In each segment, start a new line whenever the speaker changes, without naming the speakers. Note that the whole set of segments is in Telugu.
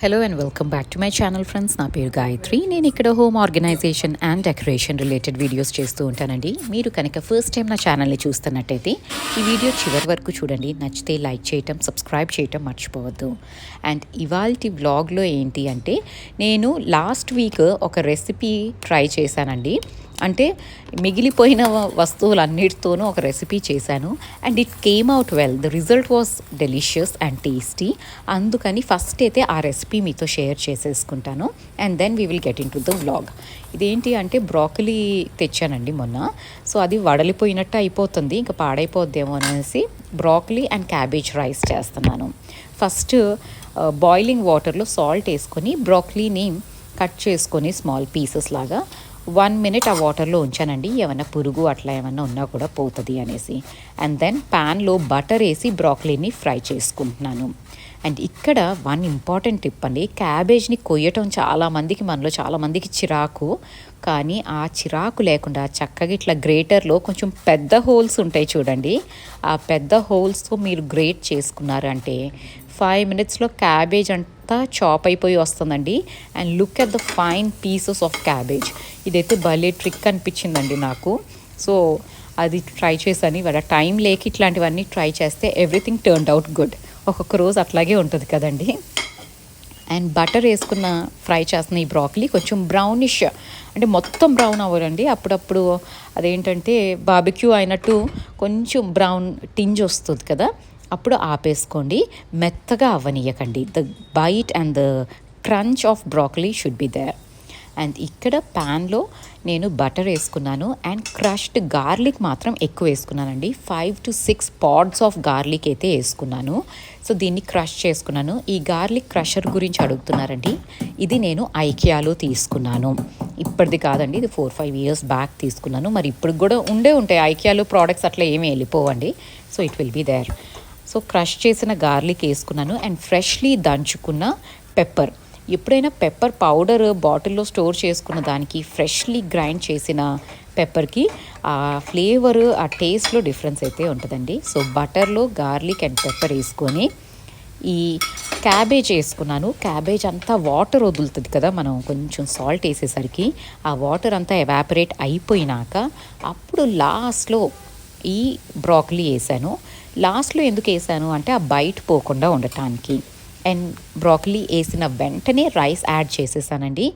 Hello and welcome back to my channel friends. నా పేరు గాయత్రి. నేను ఇక్కడ home organization and decoration related videos చేస్తూ ఉంటానండి. మీరు కనుక ఫస్ట్ టైం నా ఛానల్ని చూస్తున్నట్టయితే ఈ వీడియో చివరి వరకు చూడండి. నచ్చితే లైక్ చేయటం, సబ్స్క్రైబ్ చేయటం మర్చిపోవద్దు. అండ్ ఇవాల్టి వ్లాగ్లో ఏంటి అంటే, నేను లాస్ట్ వీక్ ఒక రెసిపీ ట్రై చేశానండి. అంటే మిగిలిపోయిన వస్తువులన్నిటితోనూ ఒక రెసిపీ చేశాను and it came out well. The result was delicious and tasty. అందుకని ఫస్ట్ అయితే ఆ రెసిపీ మీతో షేర్ చేసేసుకుంటాను and then we will get into the vlog. ఇదేంటి అంటే బ్రాకలీ తెచ్చానండి మొన్న. సో అది వడలిపోయినట్టు అయిపోతుంది, ఇంకా పాడైపోద్దేమో అనేసి బ్రాకలీ అండ్ క్యాబేజ్ రైస్ చేస్తున్నాను. ఫస్ట్ బాయిలింగ్ వాటర్లో సాల్ట్ వేసుకొని బ్రాకలీని కట్ చేసుకొని స్మాల్ పీసెస్ లాగా 1 minute ఆ వాటర్లో ఉంచానండి. ఏమైనా పురుగు అట్లా ఏమైనా ఉన్నా కూడా పోతుంది అనేసి. అండ్ దెన్ ప్యాన్లో బటర్ వేసి బ్రాకలీని ఫ్రై చేసుకుంటున్నాను. అండ్ ఇక్కడ వన్ ఇంపార్టెంట్ టిప్ అండి, క్యాబేజ్ని కొయ్యటం మనలో చాలామందికి చిరాకు. కానీ ఆ చిరాకు లేకుండా చక్కగా ఇట్లా గ్రేటర్లో కొంచెం పెద్ద హోల్స్ ఉంటాయి చూడండి, ఆ పెద్ద హోల్స్తో మీరు గ్రేట్ చేసుకున్నారంటే 5 minutesలో క్యాబేజ్ అంతా చాప్ అయిపోయి వస్తుందండి. And look at the fine pieces of cabbage. ఇదైతే భలే ట్రిక్ అనిపించిందండి నాకు. సో అది ట్రై చేశాను. ఇవాళ టైం లేక ఇట్లాంటివన్నీ ట్రై చేస్తే ఎవ్రీథింగ్ టర్న్డ్ అవుట్ గుడ్. ఒక్కొక్క రోజు అట్లాగే ఉంటుంది కదండి. అండ్ బటర్ వేసుకున్న ఫ్రై చేస్తున్న ఈ బ్రాకలీ కొంచెం బ్రౌనిష్, అంటే మొత్తం బ్రౌన్ అవ్వరండి, అప్పుడప్పుడు అదేంటంటే బార్బిక్యూ అయినట్టు కొంచెం బ్రౌన్ టింజ్ వస్తుంది కదా, అప్పుడు ఆపేసుకోండి. మెత్తగా అవ్వనీయకండి. The bite and the crunch of broccoli should be there. And ఇక్కడ ప్యాన్లో నేను బటర్ వేసుకున్నాను అండ్ క్రష్డ్ గార్లిక్ మాత్రం ఎక్కువ వేసుకున్నానండి. 5 to 6 pods ఆఫ్ గార్లిక్ అయితే వేసుకున్నాను. సో దీన్ని క్రష్ చేసుకున్నాను. ఈ గార్లిక్ క్రషర్ గురించి అడుగుతున్నారండి. ఇది నేను ఐకియాలో తీసుకున్నాను. ఇప్పటిది కాదండి, ఇది 4-5 years బ్యాక్ తీసుకున్నాను. మరి ఇప్పుడు కూడా ఉంటాయి ఐకియాలో ప్రోడక్ట్స్, అట్లా ఏమీ వెళ్ళిపోవండి. So it will be there. So crush చేసిన గార్లిక్ వేసుకున్నాను అండ్ ఫ్రెష్లీ దంచుకున్న పెప్పర్. ఎప్పుడైనా పెప్పర్ పౌడర్ బాటిల్లో స్టోర్ చేసుకున్న దానికి ఫ్రెష్లీ గ్రైండ్ చేసిన పెప్పర్కి ఆ ఫ్లేవర్, ఆ టేస్ట్లో డిఫరెన్స్ అయితే ఉంటుందండి. సో బటర్లో గార్లిక్ అండ్ పెప్పర్ వేసుకొని ఈ క్యాబేజ్ వేసుకున్నాను. క్యాబేజ్ అంతా వాటర్ వదులుతుంది కదా మనం కొంచెం సాల్ట్ వేసేసరికి, ఆ వాటర్ అంతా ఎవాపరేట్ అయిపోయినాక అప్పుడు లాస్ట్లో ఈ బ్రాకలీ వేసాను. లాస్ట్లో ఎందుకు వేసాను అంటే ఆ బైట్ పోకుండా ఉండటానికి. అండ్ బ్రాకలీ వేసిన వెంటనే రైస్ యాడ్ చేసేసానండి.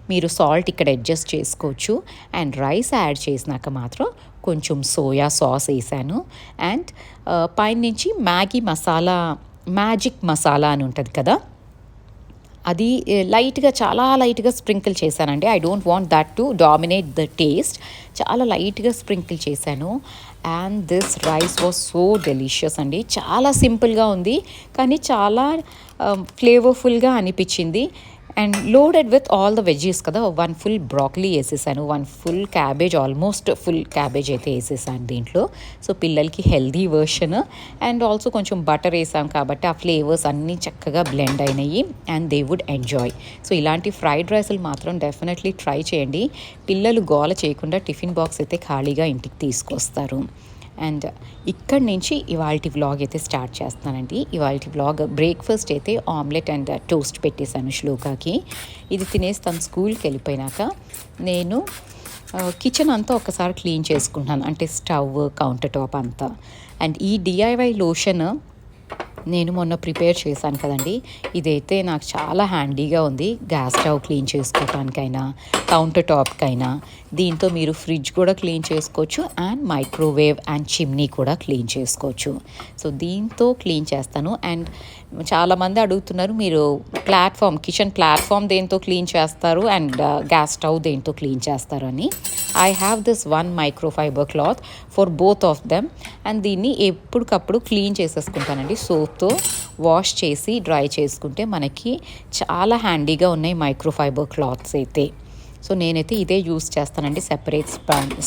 మీరు సాల్ట్ ఇక్కడ అడ్జస్ట్ చేసుకోవచ్చు. అండ్ రైస్ యాడ్ చేసినాక మాత్రం కొంచెం సోయా సాస్ వేసాను. అండ్ పైనుంచి మ్యాజిక్ మసాలా అని ఉంటుంది కదా, అది చాలా లైట్గా స్ప్రింకిల్ చేశానండి. I don't want that to dominate the taste. చాలా లైట్గా స్ప్రింకిల్ చేశాను. And this rice was so delicious అండి. చాలా సింపుల్గా ఉంది కానీ చాలా ఫ్లేవర్ఫుల్గా అనిపించింది. And loaded with all the veggies కదా. 1 full బ్రాకలీ వేసేసాను, 1 full cabbage, almost full cabbage అయితే వేసేసాను దీంట్లో. సో పిల్లలకి హెల్దీ వర్షన్. అండ్ ఆల్సో కొంచెం బటర్ వేసాం కాబట్టి ఆ ఫ్లేవర్స్ అన్నీ చక్కగా బ్లెండ్ అయినాయి and they would enjoy. So ఇలాంటి ఫ్రైడ్ రైస్లు మాత్రం డెఫినెట్లీ ట్రై చేయండి. పిల్లలు గోల చేయకుండా టిఫిన్ బాక్స్ అయితే ఖాళీగా ఇంటికి తీసుకొస్తారు. అండ్ ఇక్కడి నుంచి ఇవాల్టి వ్లాగ్ అయితే స్టార్ట్ చేస్తున్నానండి. ఇవాల్టి వ్లాగ్ బ్రేక్ఫాస్ట్ అయితే ఆమ్లెట్ అండ్ టోస్ట్ పెట్టేశాను శ్లోకాకి. ఇది తినేసి తను స్కూల్కి వెళ్ళిపోయినాక నేను కిచెన్ అంతా ఒకసారి క్లీన్ చేసుకుంటున్నాను, అంటే స్టవ్, కౌంటర్ టాప్ అంతా. అండ్ ఈ డిఐవై లోషన్ నేను మొన్న ప్రిపేర్ చేశాను కదండి, ఇదైతే నాకు చాలా హ్యాండీగా ఉంది. గ్యాస్ స్టవ్ క్లీన్ చేసుకోవటానికైనా, కౌంటర్ టాప్కైనా. దీంతో మీరు ఫ్రిడ్జ్ కూడా క్లీన్ చేసుకోవచ్చు అండ్ మైక్రోవేవ్ అండ్ చిమ్నీ కూడా క్లీన్ చేసుకోవచ్చు. సో దీంతో క్లీన్ చేస్తాను. అండ్ చాలామంది అడుగుతున్నారు, మీరు కిచెన్ ప్లాట్ఫామ్ దేంతో క్లీన్ చేస్తారు అండ్ గ్యాస్ స్టవ్ దేంతో క్లీన్ చేస్తారు అని. I have this 1 microfiber cloth for both of them. And దీన్ని ఎప్పటికప్పుడు క్లీన్ చేసేసుకుంటానండి. సోప్తో వాష్ చేసి డ్రై చేసుకుంటే మనకి చాలా హ్యాండీగా ఉన్నాయి మైక్రోఫైబర్ క్లాత్స్ అయితే. సో నేనైతే ఇదే యూస్ చేస్తానండి. సెపరేట్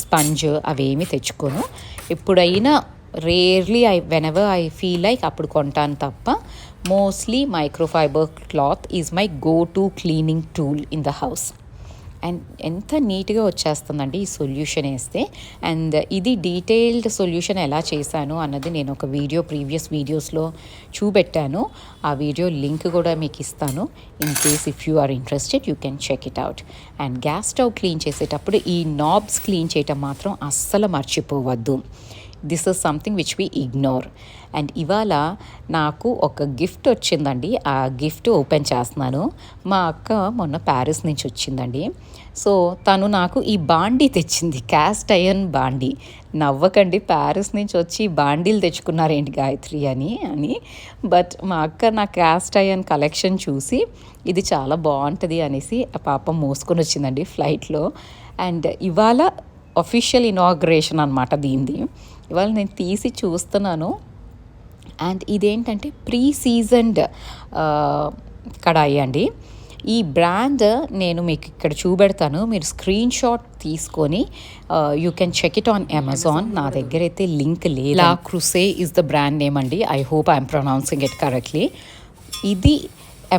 స్పంజ్ అవేమీ తెచ్చుకోను. ఎప్పుడైనా rarely whenever I feel like అప్పుడు కొంటాను తప్ప. Mostly microfibre cloth is my go to cleaning tool in the house. And ఎంత నీట్గా వచ్చేస్తుందండి ఈ సొల్యూషన్ వేస్తే. అండ్ ఇది డీటెయిల్డ్ సొల్యూషన్ ఎలా చేశాను అన్నది నేను ఒక ప్రీవియస్ వీడియోస్లో చూపెట్టాను. ఆ వీడియో లింక్ కూడా మీకు ఇస్తాను. In case if you are interested you can check it out. And gas stove clean చేసేటప్పుడు ఈ నాబ్స్ క్లీన్ చేయటం మాత్రం అస్సలు మర్చిపోవద్దు. This is something which we ignore. And ఇవాళ నాకు ఒక గిఫ్ట్ వచ్చిందండి. ఆ గిఫ్ట్ ఓపెన్ చేస్తున్నాను. మా అక్క మొన్న ప్యారిస్ నుంచి వచ్చిందండి. సో తను నాకు ఈ బాండీ తెచ్చింది, క్యాస్ట్ ఐరన్ బాండీ. నవ్వకండి, ప్యారిస్ నుంచి వచ్చి బాండీలు తెచ్చుకున్నారేంటి గాయత్రి అని. బట్ మా అక్క నా క్యాస్ట్ ఐరన్ కలెక్షన్ చూసి ఇది చాలా బాగుంటుంది అనేసి ఆ పాప మోసుకొని వచ్చిందండి ఫ్లైట్లో. అండ్ ఇవాళ అఫీషియల్ ఇనాగ్రేషన్ అనమాట దీనిది. ఇవాళ నేను తీసి చూస్తున్నాను. అండ్ ఇదేంటంటే సీజన్డ్ కడాయి అండి. ఈ బ్రాండ్ నేను మీకు ఇక్కడ చూపెడతాను, మీరు స్క్రీన్ షాట్ తీసుకొని you can check it on Amazon. నా దగ్గర అయితే లింక్ లేదు. Le Creuset is the brand name అండి. I hope I'm pronouncing it correctly. ఇది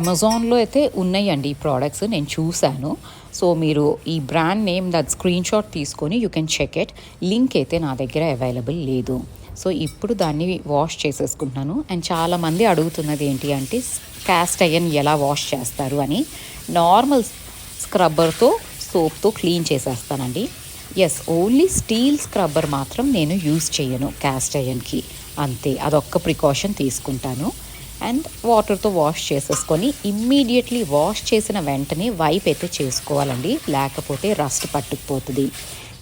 అమెజాన్లో అయితే ఉన్నాయండి ఈ ప్రోడక్ట్స్, నేను చూశాను. సో మీరు ఈ బ్రాండ్ నేమ్ స్క్రీన్ షాట్ తీసుకొని you can check it. Link అయితే నా దగ్గర అవైలబుల్ లేదు. సో ఇప్పుడు దాన్ని వాష్ చేసేసుకుంటున్నాను. అండ్ చాలామంది అడుగుతున్నది ఏంటి అంటే క్యాస్ట్ ఐరన్ ఎలా వాష్ చేస్తారు అని. నార్మల్ స్క్రబ్బర్తో సోప్తో క్లీన్ చేసేస్తానండి. ఎస్, ఓన్లీ స్టీల్ స్క్రబ్బర్ మాత్రం నేను యూజ్ చేయను క్యాస్ట్ ఐరన్కి, అంతే. అదొక్క ప్రికాషన్ తీసుకుంటాను. అండ్ వాటర్తో వాష్ చేసేసుకొని ఇమ్మీడియట్లీ వాష్ చేసిన వెంటనే వైప్ అయితే చేసుకోవాలండి, లేకపోతే రస్ట్ పట్టుకుపోతుంది.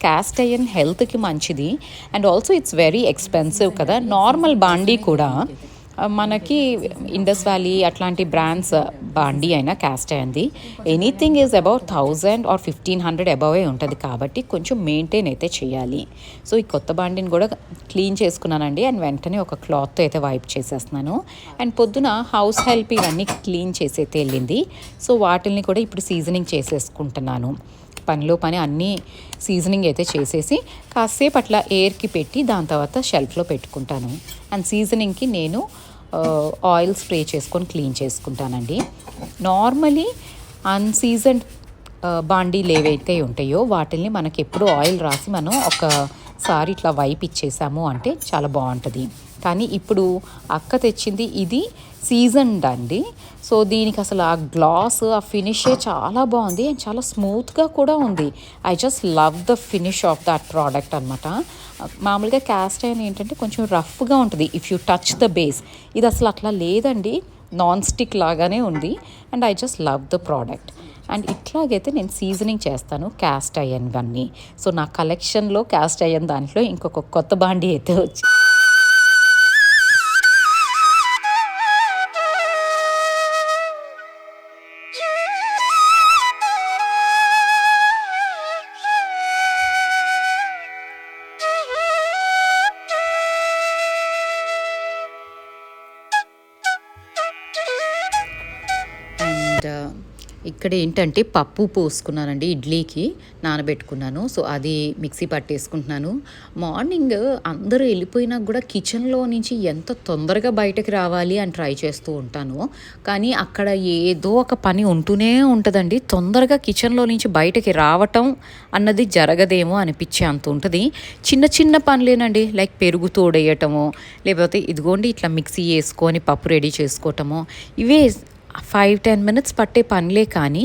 క్యాస్ట్ ఐరన్ హెల్త్కి మంచిది. And also it's very expensive కదా. నార్మల్ బాండీ కూడా మనకి ఇండస్ వ్యాలీ అట్లాంటి బ్రాండ్స్ బాండీ అయినా క్యాస్ట్ అయ్యింది anything is about 1000 or 1500 above ఉంటుంది. కాబట్టి కొంచెం మెయింటైన్ అయితే చేయాలి. సో ఈ కొత్త బాండీని కూడా క్లీన్ చేసుకున్నానండి. అండ్ వెంటనే ఒక క్లాత్తో అయితే వైప్ చేసేస్తున్నాను. అండ్ పొద్దున హౌస్ హెల్ప్ ఇవన్నీ క్లీన్ చేసి అయితే వెళ్ళింది. సో వాటిల్ని కూడా ఇప్పుడు సీజనింగ్ చేసేసుకుంటున్నాను. పనిలో పని అన్నీ సీజనింగ్ అయితే చేసేసి కాసేపు అట్లా ఎయిర్కి పెట్టి దాని తర్వాత షెల్ఫ్లో పెట్టుకుంటాను. అండ్ సీజనింగ్కి నేను ఆయిల్ స్ప్రే చేసుకొని క్లీన్ చేసుకుంటానండి. నార్మలీ అన్సీజన్డ్ బాండీలు ఏవైతే ఉంటాయో వాటిల్ని మనకి ఎప్పుడు ఆయిల్ రాసి మనం ఒకసారి ఇట్లా వైప్ ఇచ్చేసాము అంటే చాలా బాగుంటుంది. కానీ ఇప్పుడు అక్క తెచ్చింది ఇది సీజన్డ్ అండి. సో దీనికి అసలు ఆ గ్లాస్, ఆ ఫినిషే చాలా బాగుంది అండ్ చాలా స్మూత్గా కూడా ఉంది. I just love the finish of that product అనమాట. మామూలుగా క్యాస్ట్ ఐరన్ ఏంటంటే కొంచెం రఫ్గా ఉంటుంది if you touch the base. ఇది అసలు అట్లా లేదండి, నాన్ స్టిక్ లాగానే ఉంది. And I just love the product. And ఇట్లాగైతే నేను సీజనింగ్ చేస్తాను క్యాస్ట్ ఐరన్ అన్నీ. సో నా కలెక్షన్లో క్యాస్ట్ ఐరన్ దాంట్లో ఇంకొక కొత్త బాండీ అయితే వచ్చి ఇక్కడ ఏంటంటే పప్పు పోసుకున్నానండి, ఇడ్లీకి నానబెట్టుకున్నాను. సో అది మిక్సీ పట్టేసుకుంటున్నాను. మార్నింగ్ అందరూ వెళ్ళిపోయినా కూడా కిచెన్లో నుంచి ఎంత తొందరగా బయటకు రావాలి అని ట్రై చేస్తూ ఉంటాను. కానీ అక్కడ ఏదో ఒక పని ఉంటూనే ఉంటుందండి. తొందరగా కిచెన్లో నుంచి బయటకి రావటం అన్నది జరగదేమో అనిపించే అంత ఉంటుంది. చిన్న చిన్న పనులేనండి, లైక్ పెరుగు తోడేయటము, లేకపోతే ఇదిగోండి ఇట్లా మిక్సీ వేసుకొని పప్పు రెడీ చేసుకోవటము, ఇవే 5-10 minutes పట్టే పనులే. కానీ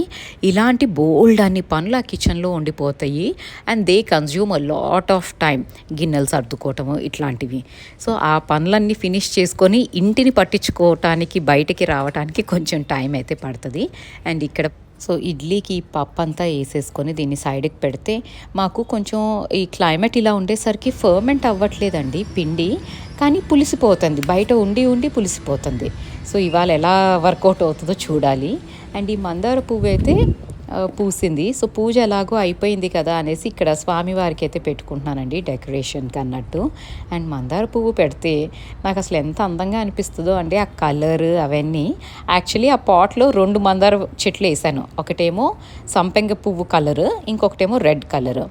ఇలాంటి బోల్డ్ అన్ని పనులు ఆ కిచెన్లో ఉండిపోతాయి. And they consume a lot of time. గిన్నెలు సర్దుకోవటము ఇట్లాంటివి. సో ఆ పనులన్నీ ఫినిష్ చేసుకొని ఇంటిని పట్టించుకోవటానికి బయటికి రావడానికి కొంచెం టైం అయితే పడుతుంది. అండ్ ఇక్కడ సో ఇడ్లీకి పప్పు అంతా వేసేసుకొని దీన్ని సైడ్కి పెడితే మాకు కొంచెం ఈ క్లైమేట్ ఇలా ఉండేసరికి ఫర్మెంట్ అవ్వట్లేదండి పిండి, కానీ పులిసిపోతుంది, బయట ఉండి ఉండి పులిసిపోతుంది. సో ఇవాళ ఎలా వర్కౌట్ అవుతుందో చూడాలి. అండ్ ఈ మందార పువ్వు అయితే పూసింది. సో పూజ ఎలాగో అయిపోయింది కదా అనేసి ఇక్కడ స్వామివారికి అయితే పెట్టుకుంటున్నానండి డెకరేషన్కి అన్నట్టు. అండ్ మందార పువ్వు పెడితే నాకు అసలు ఎంత అందంగా అనిపిస్తుందో అండి ఆ కలర్ అవన్నీ. యాక్చువల్లీ ఆ పాట్లో 2 మందార చెట్లు వేసాను. ఒకటేమో సంపెంగ పువ్వు కలర్, ఇంకొకటేమో రెడ్ కలర్.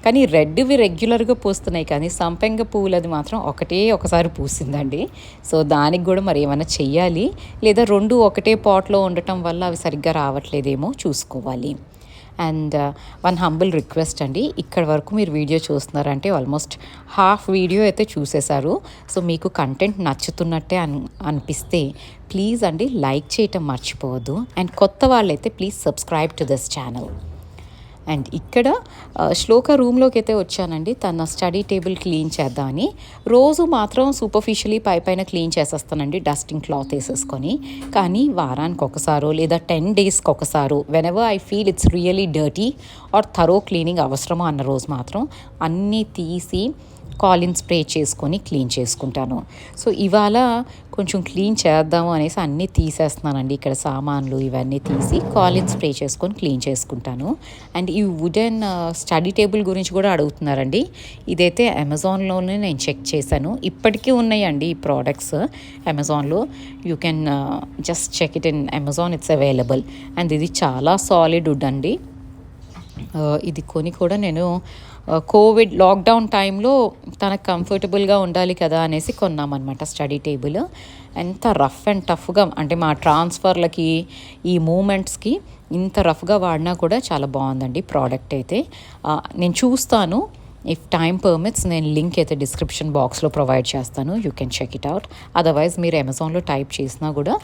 కానీ రెడ్వి రెగ్యులర్గా పూస్తున్నాయి, కానీ సంపెంగ పువ్వులది మాత్రం ఒకసారి పూసిందండి. సో దానికి కూడా మరి ఏమైనా చెయ్యాలి, లేదా 2 ఒకటే పాట్లో ఉండటం వల్ల అవి సరిగ్గా రావట్లేదేమో చూసుకోవాలి. అండ్ వన్ హంబుల్ రిక్వెస్ట్ అండి, ఇక్కడ వరకు మీరు వీడియో చూస్తున్నారంటే ఆల్మోస్ట్ హాఫ్ వీడియో అయితే చూసేశారు. సో మీకు కంటెంట్ నచ్చుతున్నట్టే అనిపిస్తే ప్లీజ్ అండి లైక్ చేయటం మర్చిపోవద్దు. అండ్ కొత్త వాళ్ళైతే please subscribe to this channel. And ఇక్కడ శ్లోక రూమ్లోకి అయితే వచ్చానండి, తన స్టడీ టేబుల్ క్లీన్ చేద్దామని. రోజు మాత్రం సూపర్ఫిషియలీ పైన క్లీన్ చేసేస్తానండి డస్టింగ్ క్లాత్ వేసేసుకొని. కానీ వారానికి ఒకసారో లేదా 10 డేస్కి ఒకసారో whenever I feel it's really dirty or thorough cleaning అవసరమో అన్న రోజు మాత్రం అన్నీ తీసి కాలిన్ స్ప్రే చేసుకొని క్లీన్ చేసుకుంటాను. సో ఇవాళ కొంచెం క్లీన్ చేద్దాము అనేసి అన్నీ తీసేస్తున్నానండి. ఇక్కడ సామాన్లు ఇవన్నీ తీసి కాలిన్ స్ప్రే చేసుకొని క్లీన్ చేసుకుంటాను. అండ్ ఈ వుడెన్ స్టడీ టేబుల్ గురించి కూడా అడుగుతున్నారండి. ఇదైతే అమెజాన్లోనే నేను చెక్ చేశాను, ఇప్పటికీ ఉన్నాయండి ఈ ప్రోడక్ట్స్ అమెజాన్లో. You can just check it in Amazon, it's available. And ఇది చాలా సాలిడ్ వుడ్ అండి. ఇది కొని కూడా నేను కోవిడ్ లాక్డౌన్ టైంలో తనకు కంఫర్టబుల్గా ఉండాలి కదా అనేసి కొన్నామన్నమాట స్టడీ టేబుల్. ఎంత రఫ్ అండ్ టఫ్గా అంటే మా ట్రాన్స్ఫర్లకి ఈ మూమెంట్స్కి ఇంత రఫ్గా వాడినా కూడా చాలా బాగుందండి ప్రోడక్ట్ అయితే. నేను చూస్తాను, ఇఫ్ టైం పర్మిట్స్ నేను లింక్ అయితే డిస్క్రిప్షన్ బాక్స్లో ప్రొవైడ్ చేస్తాను, you can check it out. Otherwise మీరు అమెజాన్లో టైప్ చేసినా కూడా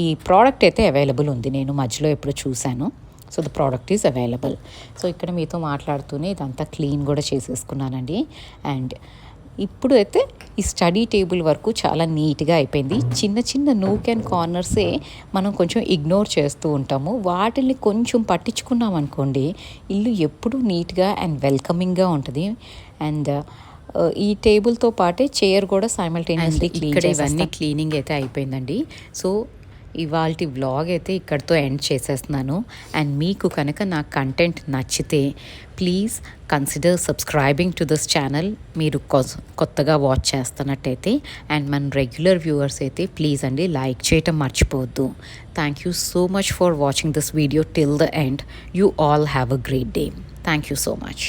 ఈ ప్రోడక్ట్ అయితే అవైలబుల్ ఉంది, నేను మధ్యలో ఎప్పుడు చూశాను. So the product is available. So ఇక్కడ మీతో మాట్లాడుతూనే ఇదంతా క్లీన్ కూడా చేసేసుకున్నానండి. అండ్ ఇప్పుడు అయితే ఈ స్టడీ టేబుల్ వరకు చాలా నీట్గా అయిపోయింది. చిన్న చిన్న నూక్ అండ్ కార్నర్సే మనం కొంచెం ఇగ్నోర్ చేస్తూ ఉంటాము, వాటిని కొంచెం పట్టించుకున్నాం అనుకోండి ఇల్లు ఎప్పుడూ నీట్గా అండ్ వెల్కమింగ్గా ఉంటుంది. అండ్ ఈ టేబుల్తో పాటే చైర్ కూడా సైమల్టేనియస్లీ క్లీన్ ఇవన్నీ క్లీనింగ్ అయితే అయిపోయిందండి. సో ఇవాల్టి వ్లాగ్ అయితే ఇక్కడితో ఎండ్ చేసేస్తున్నాను. అండ్ మీకు కనుక నా కంటెంట్ నచ్చితే please consider subscribing to this channel, మీరు కొత్తగా వాచ్ చేస్తున్నట్టయితే. అండ్ మన రెగ్యులర్ వ్యూవర్స్ అయితే ప్లీజ్ అండి లైక్ చేయటం మర్చిపోవద్దు. Thank you so much for watching this video till the end. You all have a great day. Thank you so much.